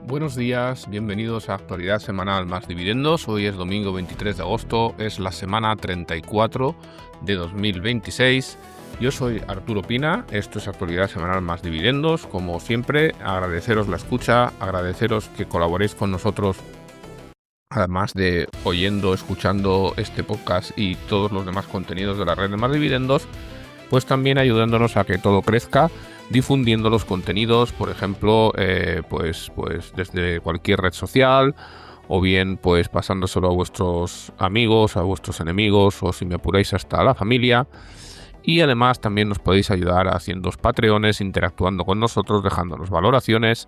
Buenos días, bienvenidos a Actualidad Semanal más Dividendos. Hoy es domingo 23 de agosto, es la semana 34 de 2026. Yo soy Arturo Pina, esto es Actualidad Semanal más Dividendos. Como siempre, agradeceros la escucha, agradeceros que colaboréis con nosotros, además de oyendo, escuchando este podcast y todos los demás contenidos de la red de Más Dividendos, pues también ayudándonos a que todo crezca, difundiendo los contenidos, por ejemplo, pues desde cualquier red social, o bien pues pasándoselo a vuestros amigos, a vuestros enemigos, o si me apuráis hasta a la familia. Y además también nos podéis ayudar haciendo Patreones, interactuando con nosotros, dejándonos valoraciones.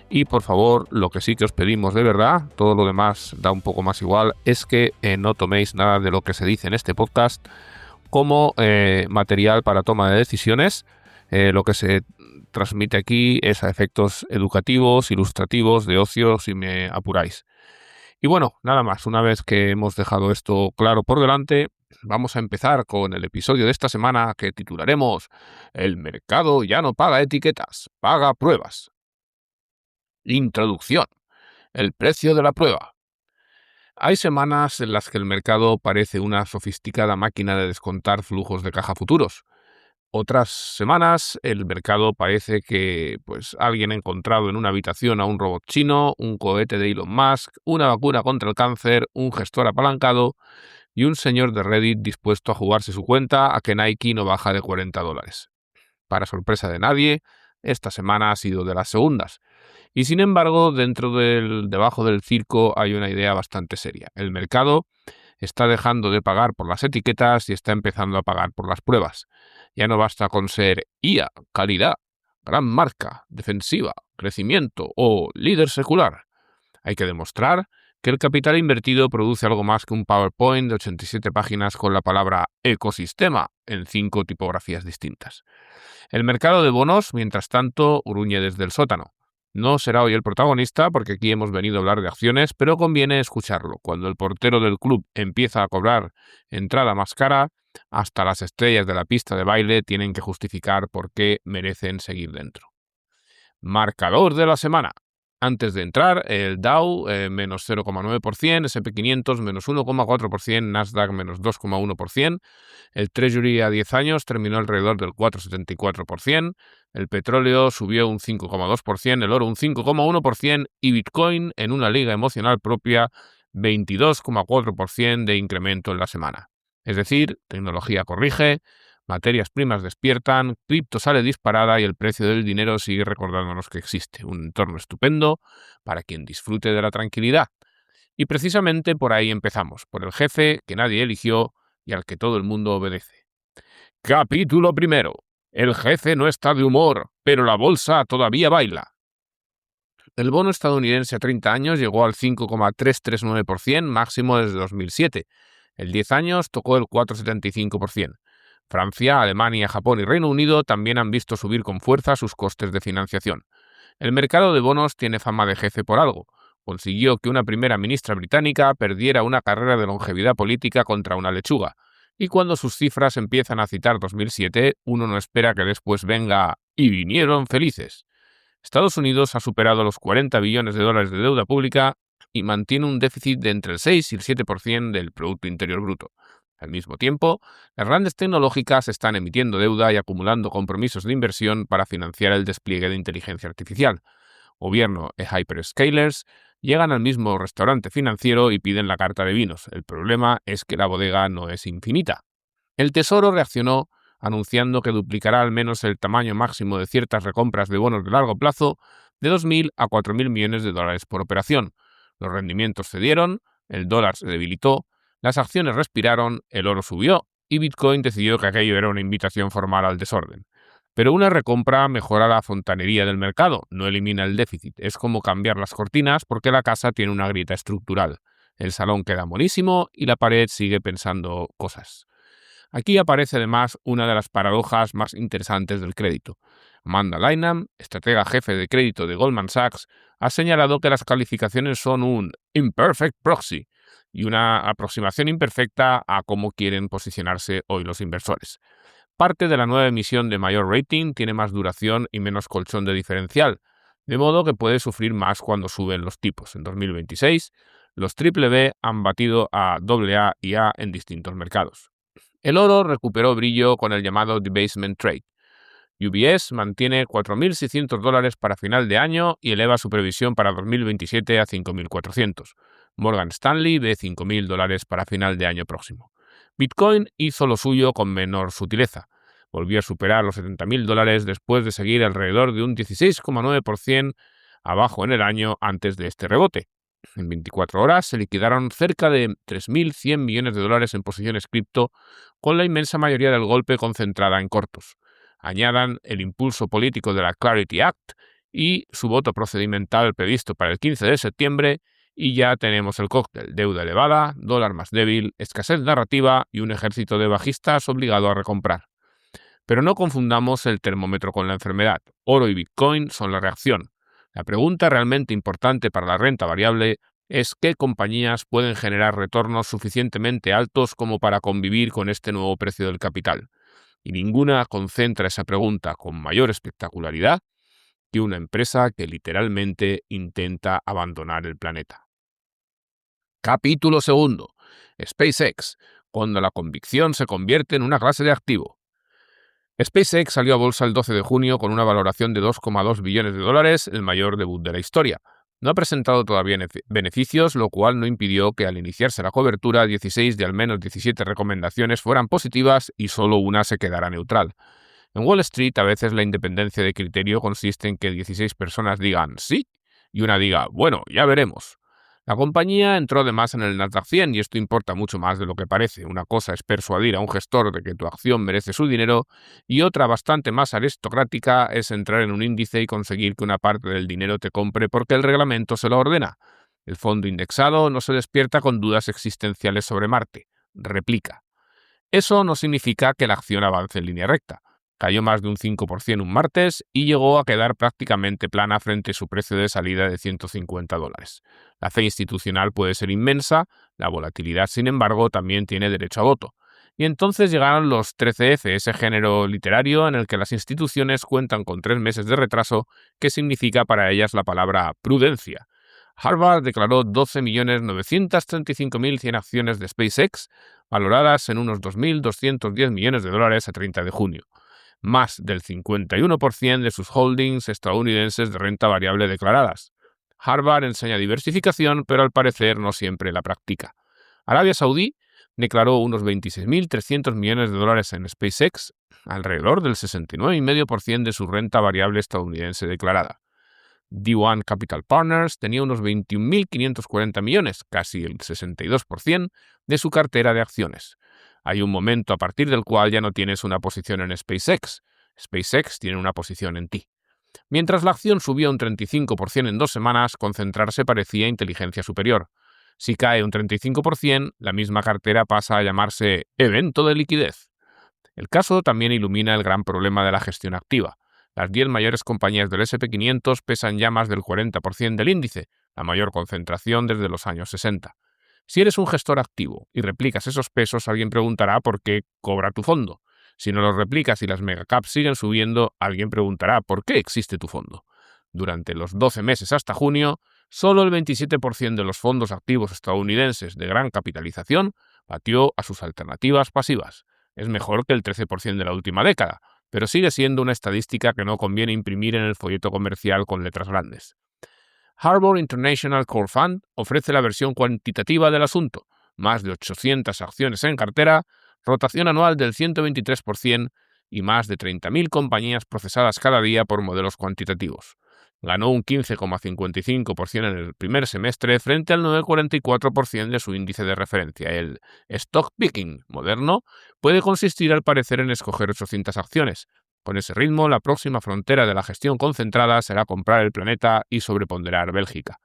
Y por favor, lo que sí que os pedimos de verdad, todo lo demás da un poco más igual, es que no toméis nada de lo que se dice en este podcast como material para toma de decisiones. Lo que se transmite aquí es a efectos educativos, ilustrativos, de ocio, si me apuráis. Y bueno, nada más, una vez que hemos dejado esto claro por delante, vamos a empezar con el episodio de esta semana que titularemos El mercado ya no paga etiquetas, paga pruebas. Introducción. El precio de la prueba. Hay semanas en las que el mercado parece una sofisticada máquina de descontar flujos de caja futuros. Otras semanas el mercado parece que alguien ha encontrado en una habitación a un robot chino, un cohete de Elon Musk, una vacuna contra el cáncer, un gestor apalancado y un señor de Reddit dispuesto a jugarse su cuenta a que Nike no baja de $40. Para sorpresa de nadie, esta semana ha sido de las segundas. Y sin embargo, debajo del circo hay una idea bastante seria. El mercado está dejando de pagar por las etiquetas y está empezando a pagar por las pruebas. Ya no basta con ser IA, calidad, gran marca, defensiva, crecimiento o líder secular. Hay que demostrar que el capital invertido produce algo más que un PowerPoint de 87 páginas con la palabra ecosistema en 5 tipografías distintas. El mercado de bonos, mientras tanto, gruñe desde el sótano. No será hoy el protagonista porque aquí hemos venido a hablar de acciones, pero conviene escucharlo. Cuando el portero del club empieza a cobrar entrada más cara, hasta las estrellas de la pista de baile tienen que justificar por qué merecen seguir dentro. Marcador de la semana. Antes de entrar, el Dow menos 0,9%, S&P 500 menos 1,4%, Nasdaq menos 2,1%, el Treasury a 10 años terminó alrededor del 4,74%, el petróleo subió un 5,2%, el oro un 5,1% y Bitcoin, en una liga emocional propia, 22,4% de incremento en la semana. Es decir, tecnología corrige, materias primas despiertan, cripto sale disparada y el precio del dinero sigue recordándonos que existe un entorno estupendo para quien disfrute de la tranquilidad. Y precisamente por ahí empezamos, por el jefe que nadie eligió y al que todo el mundo obedece. Capítulo primero. El jefe no está de humor, pero la bolsa todavía baila. El bono estadounidense a 30 años llegó al 5,339%, máximo desde 2007. El 10 años tocó el 4,75%. Francia, Alemania, Japón y Reino Unido también han visto subir con fuerza sus costes de financiación. El mercado de bonos tiene fama de jefe por algo. Consiguió que una primera ministra británica perdiera una carrera de longevidad política contra una lechuga. Y cuando sus cifras empiezan a citar 2007, uno no espera que después venga «y vinieron felices». Estados Unidos ha superado los 40 billones de dólares de deuda pública y mantiene un déficit de entre el 6 y el 7% del Producto Interior Bruto. Al mismo tiempo, las grandes tecnológicas están emitiendo deuda y acumulando compromisos de inversión para financiar el despliegue de inteligencia artificial. Gobierno e hyperscalers llegan al mismo restaurante financiero y piden la carta de vinos. El problema es que la bodega no es infinita. El Tesoro reaccionó anunciando que duplicará al menos el tamaño máximo de ciertas recompras de bonos de largo plazo de 2.000 a 4.000 millones de dólares por operación. Los rendimientos cedieron, el dólar se debilitó, las acciones respiraron, el oro subió y Bitcoin decidió que aquello era una invitación formal al desorden. Pero una recompra mejora la fontanería del mercado, no elimina el déficit. Es como cambiar las cortinas porque la casa tiene una grieta estructural. El salón queda monísimo y la pared sigue pensando cosas. Aquí aparece además una de las paradojas más interesantes del crédito. Amanda Lynam, estratega jefe de crédito de Goldman Sachs, ha señalado que las calificaciones son un imperfect proxy y una aproximación imperfecta a cómo quieren posicionarse hoy los inversores. Parte de la nueva emisión de mayor rating tiene más duración y menos colchón de diferencial. de modo que puede sufrir más cuando suben los tipos. En 2026, los BBB han batido a AA y A en distintos mercados. El oro recuperó brillo con el llamado debasement trade. UBS mantiene $4.600 para final de año y eleva su previsión para 2027 a 5.400. Morgan Stanley ve $5.000 para final de año próximo. Bitcoin hizo lo suyo con menor sutileza. Volvió a superar los $70.000 después de seguir alrededor de un 16,9% abajo en el año antes de este rebote. En 24 horas se liquidaron cerca de $3.100 millones en posiciones cripto, con la inmensa mayoría del golpe concentrada en cortos. Añadan el impulso político de la Clarity Act y su voto procedimental previsto para el 15 de septiembre, y ya tenemos el cóctel: deuda elevada, dólar más débil, escasez narrativa y un ejército de bajistas obligado a recomprar. Pero no confundamos el termómetro con la enfermedad. Oro y Bitcoin son la reacción. La pregunta realmente importante para la renta variable es qué compañías pueden generar retornos suficientemente altos como para convivir con este nuevo precio del capital. Y ninguna concentra esa pregunta con mayor espectacularidad que una empresa que literalmente intenta abandonar el planeta. Capítulo 2. SpaceX, cuando la convicción se convierte en una clase de activo. SpaceX salió a bolsa el 12 de junio con una valoración de $2,2 billones, el mayor debut de la historia. No ha presentado todavía beneficios, lo cual no impidió que al iniciarse la cobertura 16 de al menos 17 recomendaciones fueran positivas y solo una se quedara neutral. En Wall Street a veces la independencia de criterio consiste en que 16 personas digan sí y una diga bueno, ya veremos. La compañía entró además en el Nasdaq 100 y esto importa mucho más de lo que parece. Una cosa es persuadir a un gestor de que tu acción merece su dinero y otra, bastante más aristocrática, es entrar en un índice y conseguir que una parte del dinero te compre porque el reglamento se lo ordena. El fondo indexado no se despierta con dudas existenciales sobre Marte, replica. Eso no significa que la acción avance en línea recta. Cayó más de un 5% un martes y llegó a quedar prácticamente plana frente a su precio de salida de $150. La fe institucional puede ser inmensa, la volatilidad, sin embargo, también tiene derecho a voto. Y entonces llegaron los 13F, ese género literario en el que las instituciones cuentan con 3 meses de retraso, que significa para ellas la palabra prudencia. Harvard declaró 12.935.100 acciones de SpaceX, valoradas en unos $2.210 millones a 30 de junio. Más del 51% de sus holdings estadounidenses de renta variable declaradas. Harvard enseña diversificación, pero al parecer no siempre la practica. Arabia Saudí declaró unos $26.300 millones en SpaceX, alrededor del 69,5% de su renta variable estadounidense declarada. D1 Capital Partners tenía unos 21.540 millones, casi el 62% de su cartera de acciones. Hay un momento a partir del cual ya no tienes una posición en SpaceX. SpaceX tiene una posición en ti. Mientras la acción subió un 35% en 2 semanas, concentrarse parecía inteligencia superior. Si cae un 35%, la misma cartera pasa a llamarse evento de liquidez. El caso también ilumina el gran problema de la gestión activa. Las 10 mayores compañías del S&P 500 pesan ya más del 40% del índice, la mayor concentración desde los años 60. Si eres un gestor activo y replicas esos pesos, alguien preguntará por qué cobra tu fondo. Si no los replicas y las megacaps siguen subiendo, alguien preguntará por qué existe tu fondo. Durante los 12 meses hasta junio, solo el 27% de los fondos activos estadounidenses de gran capitalización batió a sus alternativas pasivas. Es mejor que el 13% de la última década, pero sigue siendo una estadística que no conviene imprimir en el folleto comercial con letras grandes. Harbor International Core Fund ofrece la versión cuantitativa del asunto, más de 800 acciones en cartera, rotación anual del 123% y más de 30.000 compañías procesadas cada día por modelos cuantitativos. Ganó un 15,55% en el primer semestre frente al 9,44% de su índice de referencia. El stock picking moderno puede consistir al parecer en escoger 800 acciones. Con ese ritmo, la próxima frontera de la gestión concentrada será comprar el planeta y sobreponderar Bélgica.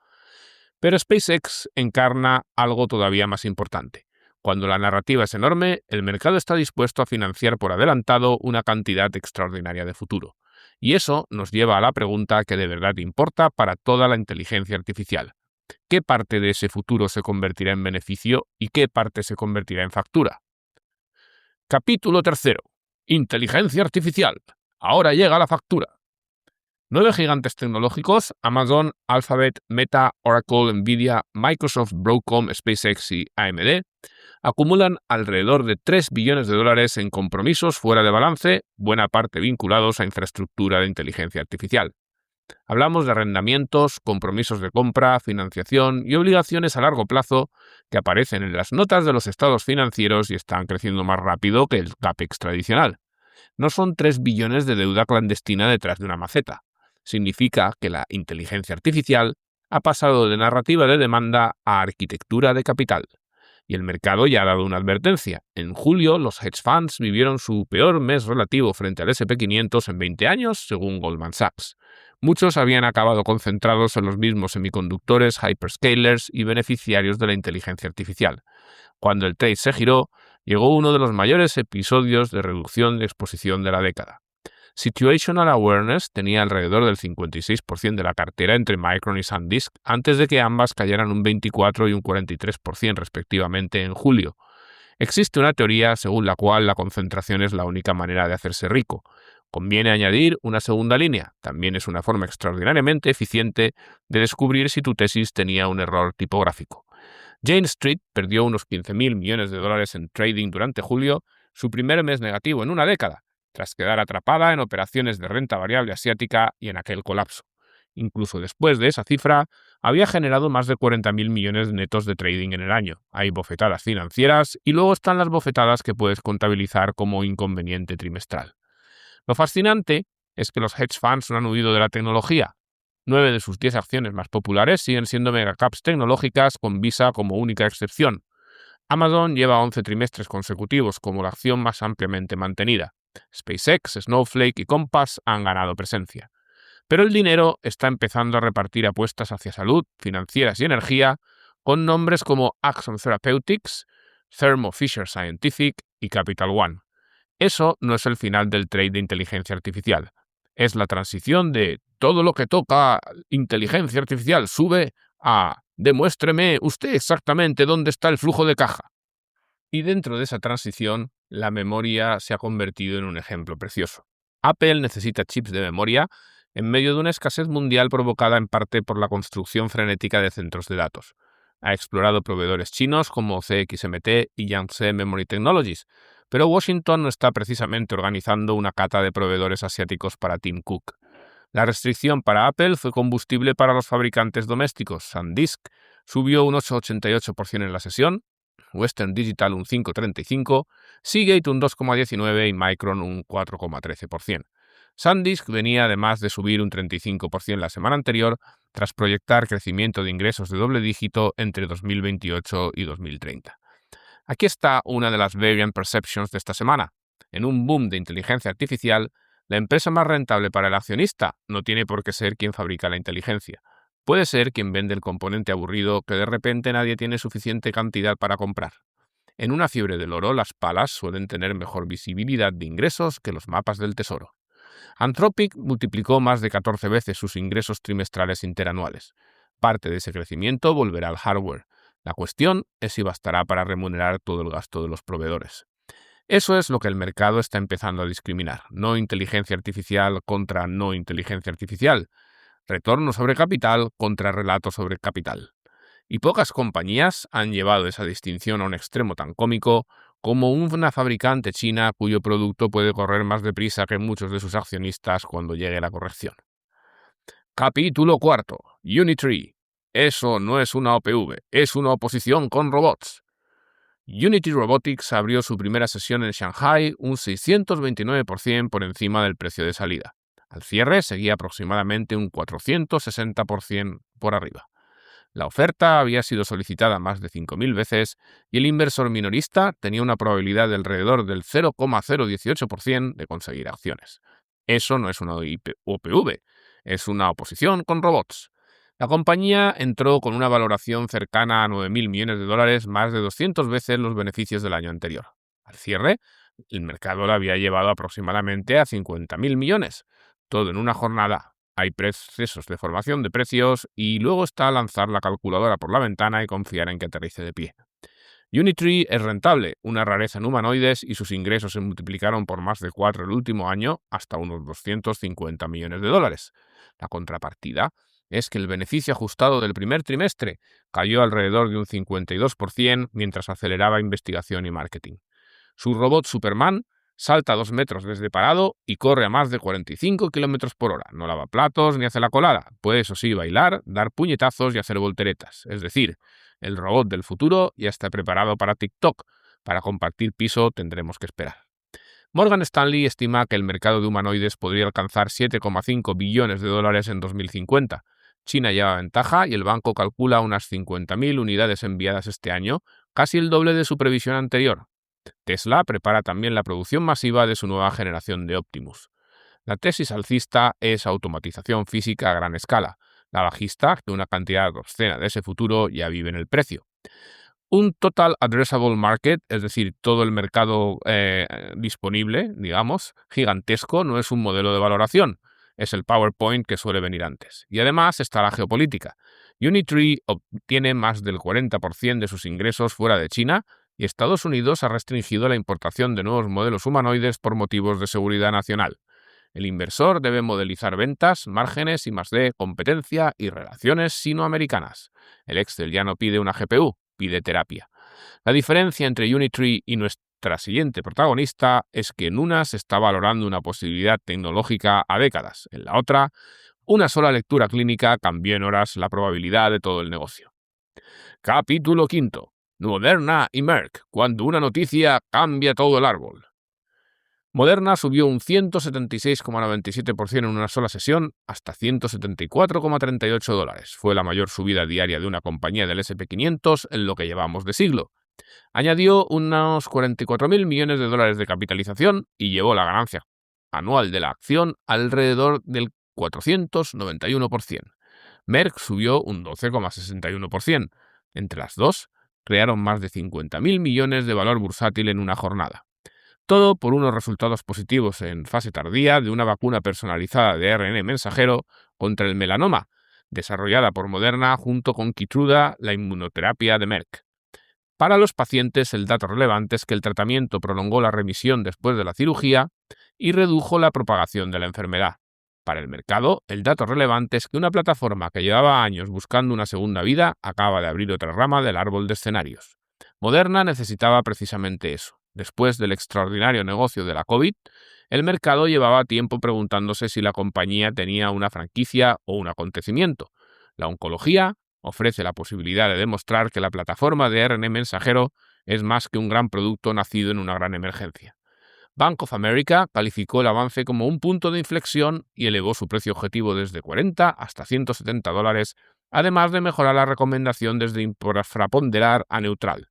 Pero SpaceX encarna algo todavía más importante. Cuando la narrativa es enorme, el mercado está dispuesto a financiar por adelantado una cantidad extraordinaria de futuro. Y eso nos lleva a la pregunta que de verdad importa para toda la inteligencia artificial. ¿Qué parte de ese futuro se convertirá en beneficio y qué parte se convertirá en factura? Capítulo 3. Inteligencia artificial. Ahora llega la factura. 9 gigantes tecnológicos, Amazon, Alphabet, Meta, Oracle, Nvidia, Microsoft, Broadcom, SpaceX y AMD, acumulan alrededor de 3 billones de dólares en compromisos fuera de balance, buena parte vinculados a infraestructura de inteligencia artificial. Hablamos de arrendamientos, compromisos de compra, financiación y obligaciones a largo plazo que aparecen en las notas de los estados financieros y están creciendo más rápido que el CAPEX tradicional. No son 3 billones de deuda clandestina detrás de una maceta. Significa que la inteligencia artificial ha pasado de narrativa de demanda a arquitectura de capital. Y el mercado ya ha dado una advertencia. En julio, los hedge funds vivieron su peor mes relativo frente al SP500 en 20 años, según Goldman Sachs. Muchos habían acabado concentrados en los mismos semiconductores, hyperscalers y beneficiarios de la inteligencia artificial. Cuando el trade se giró, llegó uno de los mayores episodios de reducción de exposición de la década. Situational Awareness tenía alrededor del 56% de la cartera entre Micron y SanDisk antes de que ambas cayeran un 24 y un 43% respectivamente en julio. Existe una teoría según la cual la concentración es la única manera de hacerse rico. Conviene añadir una segunda línea. También es una forma extraordinariamente eficiente de descubrir si tu tesis tenía un error tipográfico. Jane Street perdió unos 15.000 millones de dólares en trading durante julio, su primer mes negativo en una década, tras quedar atrapada en operaciones de renta variable asiática y en aquel colapso. Incluso después de esa cifra, había generado más de 40.000 millones netos de trading en el año. Hay bofetadas financieras y luego están las bofetadas que puedes contabilizar como inconveniente trimestral. Lo fascinante es que los hedge funds no han huido de la tecnología. 9 de sus 10 acciones más populares siguen siendo megacaps tecnológicas con Visa como única excepción. Amazon lleva 11 trimestres consecutivos como la acción más ampliamente mantenida. SpaceX, Snowflake y Compass han ganado presencia. Pero el dinero está empezando a repartir apuestas hacia salud, financieras y energía, con nombres como Axon Therapeutics, Thermo Fisher Scientific y Capital One. Eso no es el final del trade de inteligencia artificial. Es la transición de todo lo que toca inteligencia artificial sube a demuéstreme usted exactamente dónde está el flujo de caja. Y dentro de esa transición, la memoria se ha convertido en un ejemplo precioso. Apple necesita chips de memoria en medio de una escasez mundial provocada en parte por la construcción frenética de centros de datos. Ha explorado proveedores chinos como CXMT y Yangtze Memory Technologies, pero Washington no está precisamente organizando una cata de proveedores asiáticos para Tim Cook. La restricción para Apple fue combustible para los fabricantes domésticos. SanDisk subió un 8,88% en la sesión, Western Digital un 5,35%, Seagate un 2,19% y Micron un 4,13%. SanDisk venía además de subir un 35% la semana anterior, tras proyectar crecimiento de ingresos de doble dígito entre 2028 y 2030. Aquí está una de las variant perceptions de esta semana. En un boom de inteligencia artificial, la empresa más rentable para el accionista no tiene por qué ser quien fabrica la inteligencia. Puede ser quien vende el componente aburrido que de repente nadie tiene suficiente cantidad para comprar. En una fiebre del oro, las palas suelen tener mejor visibilidad de ingresos que los mapas del tesoro. Anthropic multiplicó más de 14 veces sus ingresos trimestrales interanuales. Parte de ese crecimiento volverá al hardware. La cuestión es si bastará para remunerar todo el gasto de los proveedores. Eso es lo que el mercado está empezando a discriminar. No inteligencia artificial contra no inteligencia artificial. Retorno sobre capital contra relato sobre capital. Y pocas compañías han llevado esa distinción a un extremo tan cómico como una fabricante china cuyo producto puede correr más deprisa que muchos de sus accionistas cuando llegue la corrección. Capítulo 4. Unitree. Eso no es una OPV, es una oposición con robots. Unity Robotics abrió su primera sesión en Shanghai un 629% por encima del precio de salida. Al cierre seguía aproximadamente un 460% por arriba. La oferta había sido solicitada más de 5.000 veces y el inversor minorista tenía una probabilidad de alrededor del 0,018% de conseguir acciones. Eso no es una OPV, es una oposición con robots. La compañía entró con una valoración cercana a 9.000 millones de dólares, más de 200 veces los beneficios del año anterior. Al cierre, el mercado la había llevado aproximadamente a 50.000 millones, todo en una jornada. Hay procesos de formación de precios y luego está lanzar la calculadora por la ventana y confiar en que aterrice de pie. Unitree es rentable, una rareza en humanoides, y sus ingresos se multiplicaron por más de 4 el último año, hasta unos 250 millones de dólares. La contrapartida es que el beneficio ajustado del primer trimestre cayó alrededor de un 52% mientras aceleraba investigación y marketing. Su robot Superman salta 2 metros desde parado y corre a más de 45 km por hora. No lava platos ni hace la colada. Puede, eso sí, bailar, dar puñetazos y hacer volteretas. Es decir, el robot del futuro ya está preparado para TikTok. Para compartir piso tendremos que esperar. Morgan Stanley estima que el mercado de humanoides podría alcanzar 7,5 billones de dólares en 2050. China lleva ventaja y el banco calcula unas 50.000 unidades enviadas este año, casi el doble de su previsión anterior. Tesla prepara también la producción masiva de su nueva generación de Optimus. La tesis alcista es automatización física a gran escala. La bajista, que una cantidad obscena de ese futuro ya vive en el precio. Un total addressable market, es decir, todo el mercado disponible, digamos, gigantesco, no es un modelo de valoración. Es el PowerPoint que suele venir antes. Y además está la geopolítica. Unitree obtiene más del 40% de sus ingresos fuera de China y Estados Unidos ha restringido la importación de nuevos modelos humanoides por motivos de seguridad nacional. El inversor debe modelizar ventas, márgenes, I+D, competencia y relaciones sinoamericanas. El Excel ya no pide una GPU, pide terapia. La diferencia entre Unitree y nuestra siguiente protagonista es que en una se está valorando una posibilidad tecnológica a décadas, en la otra, una sola lectura clínica cambió en horas la probabilidad de todo el negocio. Capítulo 5. Moderna y Merck, cuando una noticia cambia todo el árbol. Moderna subió un 176,97% en una sola sesión hasta $174,38. Fue la mayor subida diaria de una compañía del S&P 500 en lo que llevamos de siglo. Añadió unos 44.000 millones de dólares de capitalización y llevó la ganancia anual de la acción alrededor del 491%. Merck subió un 12,61%. Entre las dos, crearon más de 50.000 millones de valor bursátil en una jornada. Todo por unos resultados positivos en fase tardía de una vacuna personalizada de ARN mensajero contra el melanoma, desarrollada por Moderna junto con Keytruda, la inmunoterapia de Merck. Para los pacientes, el dato relevante es que el tratamiento prolongó la remisión después de la cirugía y redujo la propagación de la enfermedad. Para el mercado, el dato relevante es que una plataforma que llevaba años buscando una segunda vida acaba de abrir otra rama del árbol de escenarios. Moderna necesitaba precisamente eso. Después del extraordinario negocio de la COVID, el mercado llevaba tiempo preguntándose si la compañía tenía una franquicia o un acontecimiento. La oncología ofrece la posibilidad de demostrar que la plataforma de ARN mensajero es más que un gran producto nacido en una gran emergencia. Bank of America calificó el avance como un punto de inflexión y elevó su precio objetivo desde 40 hasta $170, además de mejorar la recomendación desde infraponderar a neutral.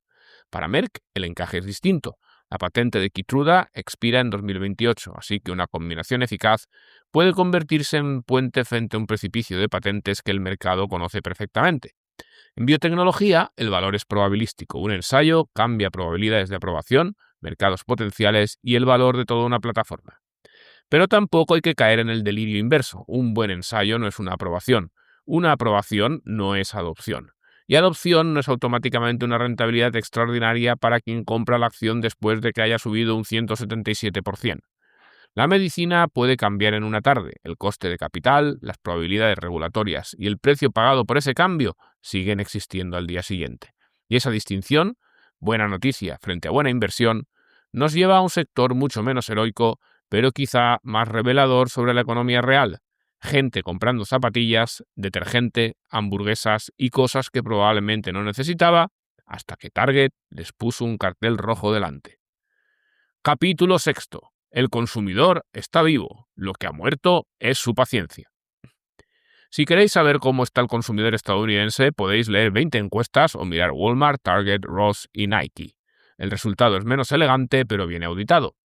Para Merck, el encaje es distinto. La patente de Keytruda expira en 2028, así que una combinación eficaz puede convertirse en puente frente a un precipicio de patentes que el mercado conoce perfectamente. En biotecnología, el valor es probabilístico. Un ensayo cambia probabilidades de aprobación, mercados potenciales y el valor de toda una plataforma. Pero tampoco hay que caer en el delirio inverso. Un buen ensayo no es una aprobación. Una aprobación no es adopción. Y adopción no es automáticamente una rentabilidad extraordinaria para quien compra la acción después de que haya subido un 177%. La medicina puede cambiar en una tarde. El coste de capital, las probabilidades regulatorias y el precio pagado por ese cambio siguen existiendo al día siguiente. Y esa distinción, buena noticia frente a buena inversión, nos lleva a un sector mucho menos heroico, pero quizá más revelador sobre la economía real. Gente comprando zapatillas, detergente, hamburguesas y cosas que probablemente no necesitaba, hasta que Target les puso un cartel rojo delante. Capítulo 6. El consumidor está vivo, lo que ha muerto es su paciencia. Si queréis saber cómo está el consumidor estadounidense, podéis leer 20 encuestas o mirar Walmart, Target, Ross y Nike. El resultado es menos elegante, pero bien auditado.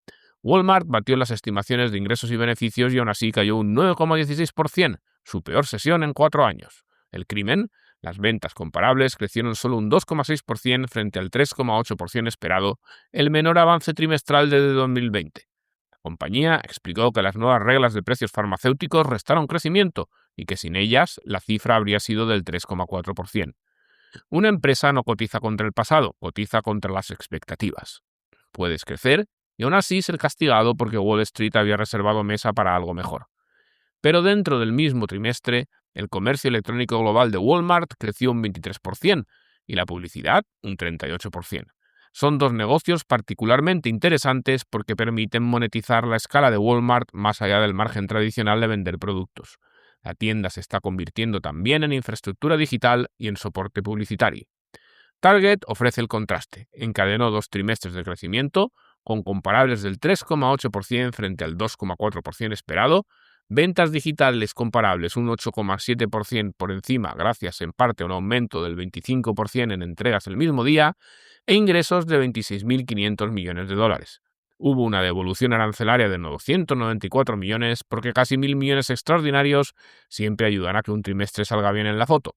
Walmart batió las estimaciones de ingresos y beneficios y aún así cayó un 9,16%, su peor sesión en 4 años. El crimen, las ventas comparables crecieron solo un 2,6% frente al 3,8% esperado, el menor avance trimestral desde 2020. La compañía explicó que las nuevas reglas de precios farmacéuticos restaron crecimiento y que sin ellas la cifra habría sido del 3,4%. Una empresa no cotiza contra el pasado, cotiza contra las expectativas. Puedes crecer y aún así ser castigado porque Wall Street había reservado mesa para algo mejor. Pero dentro del mismo trimestre, el comercio electrónico global de Walmart creció un 23% y la publicidad un 38%. Son dos negocios particularmente interesantes porque permiten monetizar la escala de Walmart más allá del margen tradicional de vender productos. La tienda se está convirtiendo también en infraestructura digital y en soporte publicitario. Target ofrece el contraste. Encadenó 2 trimestres de crecimiento, con comparables del 3,8% frente al 2,4% esperado, ventas digitales comparables un 8,7% por encima gracias en parte a un aumento del 25% en entregas el mismo día, e ingresos de 26.500 millones de dólares. Hubo una devolución arancelaria de 994 millones porque casi 1.000 millones extraordinarios siempre ayudan a que un trimestre salga bien en la foto.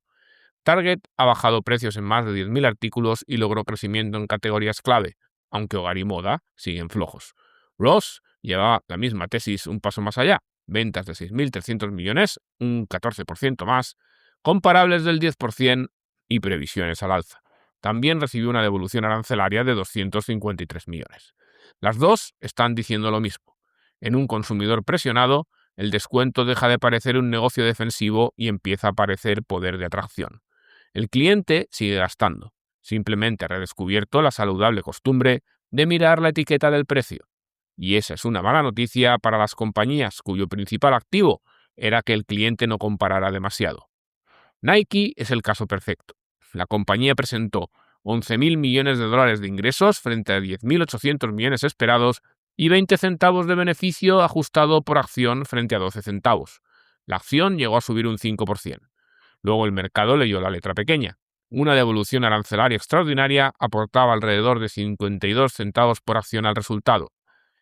Target ha bajado precios en más de 10.000 artículos y logró crecimiento en categorías clave, aunque hogar y moda siguen flojos. Ross lleva la misma tesis un paso más allá, ventas de 6.300 millones, un 14% más, comparables del 10% y previsiones al alza. También recibió una devolución arancelaria de 253 millones. Las dos están diciendo lo mismo. En un consumidor presionado, el descuento deja de parecer un negocio defensivo y empieza a parecer poder de atracción. El cliente sigue gastando, simplemente ha redescubierto la saludable costumbre de mirar la etiqueta del precio. Y esa es una mala noticia para las compañías cuyo principal activo era que el cliente no comparara demasiado. Nike es el caso perfecto. La compañía presentó 11.000 millones de dólares de ingresos frente a 10.800 millones esperados y 20 centavos de beneficio ajustado por acción frente a 12 centavos. La acción llegó a subir un 5%. Luego el mercado leyó la letra pequeña. Una devolución arancelaria extraordinaria aportaba alrededor de 52 centavos por acción al resultado.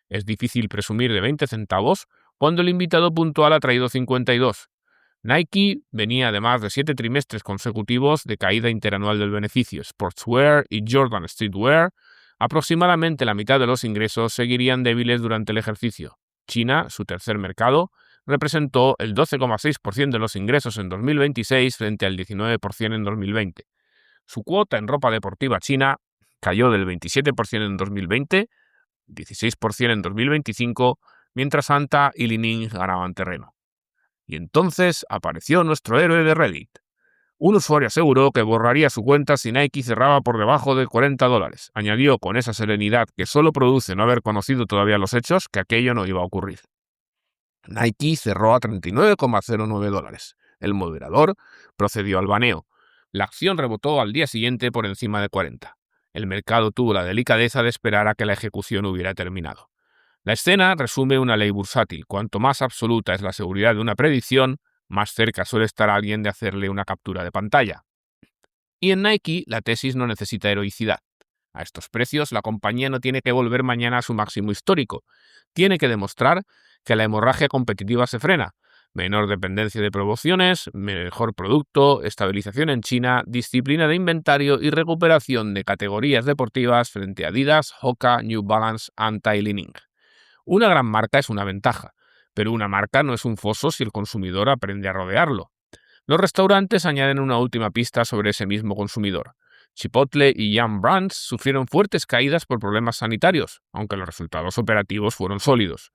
Es difícil presumir de 20 centavos cuando el invitado puntual ha traído 52. Nike venía además de 7 trimestres consecutivos de caída interanual del beneficio. Sportswear y Jordan Streetwear, aproximadamente la mitad de los ingresos, seguirían débiles durante el ejercicio. China, su tercer mercado, representó el 12,6% de los ingresos en 2026 frente al 19% en 2020. Su cuota en ropa deportiva china cayó del 27% en 2020, 16% en 2025, mientras Anta y Li-Ning ganaban terreno. Y entonces apareció nuestro héroe de Reddit. Un usuario aseguró que borraría su cuenta si Nike cerraba por debajo de $40. Añadió con esa serenidad que solo produce no haber conocido todavía los hechos que aquello no iba a ocurrir. Nike cerró a $39,09. El moderador procedió al baneo. La acción rebotó al día siguiente por encima de 40. El mercado tuvo la delicadeza de esperar a que la ejecución hubiera terminado. La escena resume una ley bursátil. Cuanto más absoluta es la seguridad de una predicción, más cerca suele estar alguien de hacerle una captura de pantalla. Y en Nike, la tesis no necesita heroicidad. A estos precios, la compañía no tiene que volver mañana a su máximo histórico. Tiene que demostrar que la hemorragia competitiva se frena. Menor dependencia de promociones, mejor producto, estabilización en China, disciplina de inventario y recuperación de categorías deportivas frente a Adidas, Hoka, New Balance, Anta y Li-Ning. Una gran marca es una ventaja, pero una marca no es un foso si el consumidor aprende a rodearlo. Los restaurantes añaden una última pista sobre ese mismo consumidor. Chipotle y Yum Brands sufrieron fuertes caídas por problemas sanitarios, aunque los resultados operativos fueron sólidos.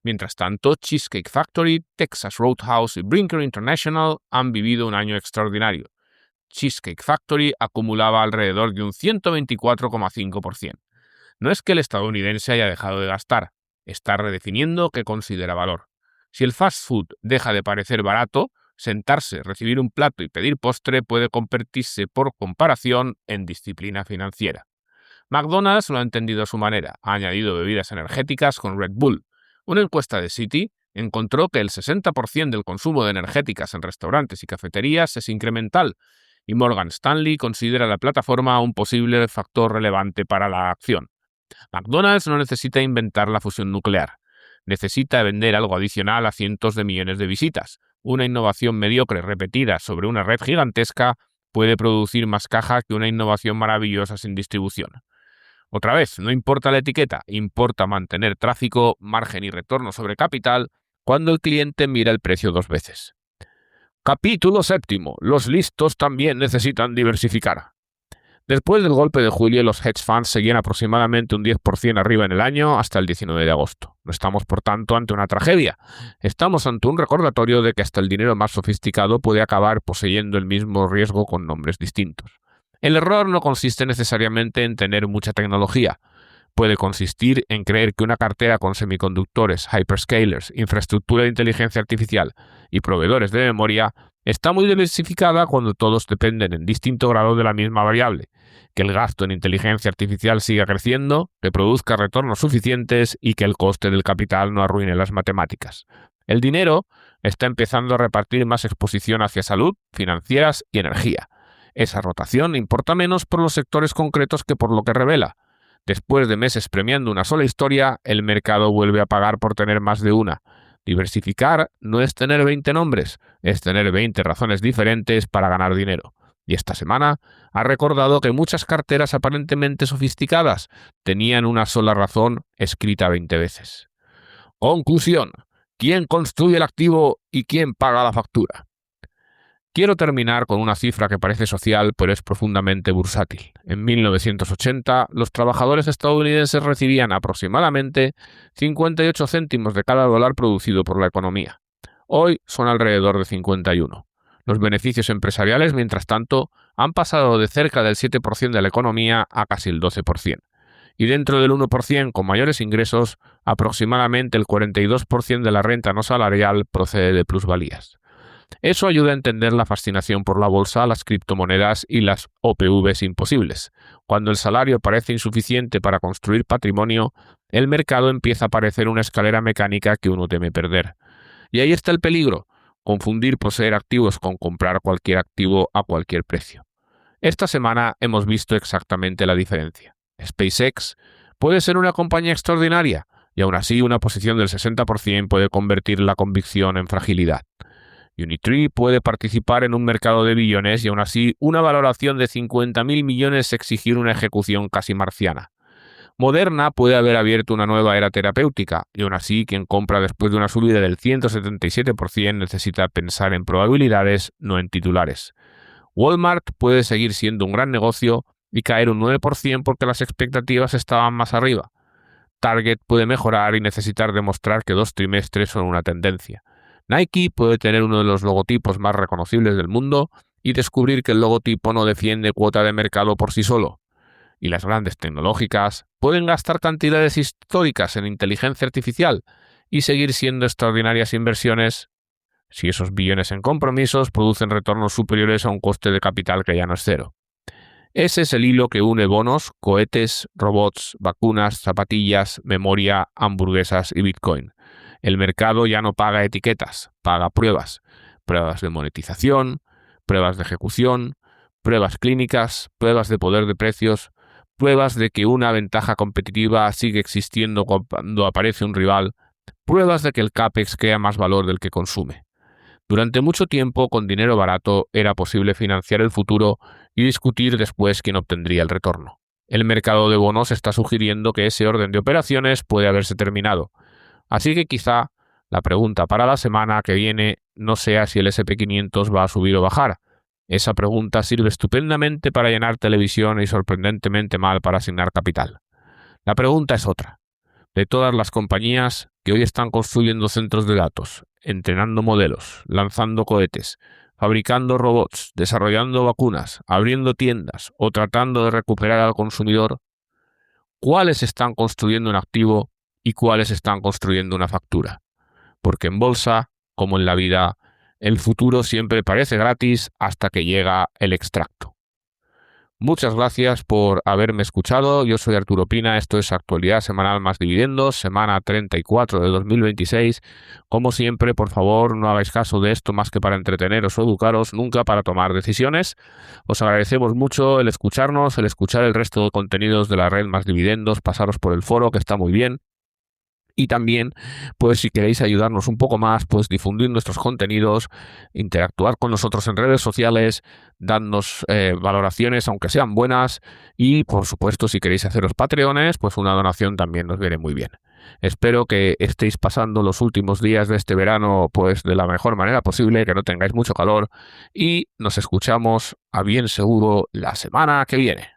Mientras tanto, Cheesecake Factory, Texas Roadhouse y Brinker International han vivido un año extraordinario. Cheesecake Factory acumulaba alrededor de un 124,5%. No es que el estadounidense haya dejado de gastar, está redefiniendo qué considera valor. Si el fast food deja de parecer barato, sentarse, recibir un plato y pedir postre puede convertirse por comparación en disciplina financiera. McDonald's lo ha entendido a su manera, ha añadido bebidas energéticas con Red Bull. Una encuesta de Citi encontró que el 60% del consumo de energéticas en restaurantes y cafeterías es incremental, y Morgan Stanley considera la plataforma un posible factor relevante para la acción. McDonald's no necesita inventar la fusión nuclear. Necesita vender algo adicional a cientos de millones de visitas. Una innovación mediocre repetida sobre una red gigantesca puede producir más caja que una innovación maravillosa sin distribución. Otra vez, no importa la etiqueta, importa mantener tráfico, margen y retorno sobre capital cuando el cliente mira el precio 2 veces. Capítulo 7. Los listos también necesitan diversificar. Después del golpe de julio, los hedge funds seguían aproximadamente un 10% arriba en el año hasta el 19 de agosto. No estamos, por tanto, ante una tragedia. Estamos ante un recordatorio de que hasta el dinero más sofisticado puede acabar poseyendo el mismo riesgo con nombres distintos. El error no consiste necesariamente en tener mucha tecnología. Puede consistir en creer que una cartera con semiconductores, hyperscalers, infraestructura de inteligencia artificial y proveedores de memoria está muy diversificada cuando todos dependen en distinto grado de la misma variable, que el gasto en inteligencia artificial siga creciendo, que produzca retornos suficientes y que el coste del capital no arruine las matemáticas. El dinero está empezando a repartir más exposición hacia salud, financieras y energía. Esa rotación importa menos por los sectores concretos que por lo que revela. Después de meses premiando una sola historia, el mercado vuelve a pagar por tener más de una. Diversificar no es tener 20 nombres, es tener 20 razones diferentes para ganar dinero. Y esta semana ha recordado que muchas carteras aparentemente sofisticadas tenían una sola razón escrita 20 veces. Conclusión. ¿Quién construye el activo y quién paga la factura? Quiero terminar con una cifra que parece social, pero es profundamente bursátil. En 1980, los trabajadores estadounidenses recibían aproximadamente 58 céntimos de cada dólar producido por la economía. Hoy son alrededor de 51. Los beneficios empresariales, mientras tanto, han pasado de cerca del 7% de la economía a casi el 12%. Y dentro del 1% con mayores ingresos, aproximadamente el 42% de la renta no salarial procede de plusvalías. Eso ayuda a entender la fascinación por la bolsa, las criptomonedas y las OPVs imposibles. Cuando el salario parece insuficiente para construir patrimonio, el mercado empieza a parecer una escalera mecánica que uno teme perder. Y ahí está el peligro, confundir poseer activos con comprar cualquier activo a cualquier precio. Esta semana hemos visto exactamente la diferencia. SpaceX puede ser una compañía extraordinaria, y aún así una posición del 60% puede convertir la convicción en fragilidad. Unitree puede participar en un mercado de billones y aún así una valoración de 50.000 millones exigir una ejecución casi marciana. Moderna puede haber abierto una nueva era terapéutica y aún así quien compra después de una subida del 177% necesita pensar en probabilidades, no en titulares. Walmart puede seguir siendo un gran negocio y caer un 9% porque las expectativas estaban más arriba. Target puede mejorar y necesitar demostrar que 2 trimestres son una tendencia. Nike puede tener uno de los logotipos más reconocibles del mundo y descubrir que el logotipo no defiende cuota de mercado por sí solo. Y las grandes tecnológicas pueden gastar cantidades históricas en inteligencia artificial y seguir siendo extraordinarias inversiones si esos billones en compromisos producen retornos superiores a un coste de capital que ya no es cero. Ese es el hilo que une bonos, cohetes, robots, vacunas, zapatillas, memoria, hamburguesas y Bitcoin. El mercado ya no paga etiquetas, paga pruebas. Pruebas de monetización, pruebas de ejecución, pruebas clínicas, pruebas de poder de precios, pruebas de que una ventaja competitiva sigue existiendo cuando aparece un rival, pruebas de que el CAPEX crea más valor del que consume. Durante mucho tiempo, con dinero barato, era posible financiar el futuro y discutir después quién obtendría el retorno. El mercado de bonos está sugiriendo que ese orden de operaciones puede haberse terminado. Así que quizá la pregunta para la semana que viene no sea si el S&P 500 va a subir o bajar. Esa pregunta sirve estupendamente para llenar televisión y sorprendentemente mal para asignar capital. La pregunta es otra. De todas las compañías que hoy están construyendo centros de datos, entrenando modelos, lanzando cohetes, fabricando robots, desarrollando vacunas, abriendo tiendas o tratando de recuperar al consumidor, ¿cuáles están construyendo un activo y cuáles están construyendo una factura? Porque en bolsa, como en la vida, el futuro siempre parece gratis hasta que llega el extracto. Muchas gracias por haberme escuchado. Yo soy Arturo Pina, esto es Actualidad Semanal más Dividendos, semana 34 de 2026. Como siempre, por favor, no hagáis caso de esto más que para entreteneros o educaros, nunca para tomar decisiones. Os agradecemos mucho el escucharnos, el escuchar el resto de contenidos de la red Más Dividendos, pasaros por el foro, que está muy bien. Y también, pues si queréis ayudarnos un poco más, pues difundir nuestros contenidos, interactuar con nosotros en redes sociales, darnos valoraciones, aunque sean buenas. Y, por supuesto, si queréis haceros Patreones, pues una donación también nos viene muy bien. Espero que estéis pasando los últimos días de este verano pues de la mejor manera posible, que no tengáis mucho calor y nos escuchamos a bien seguro la semana que viene.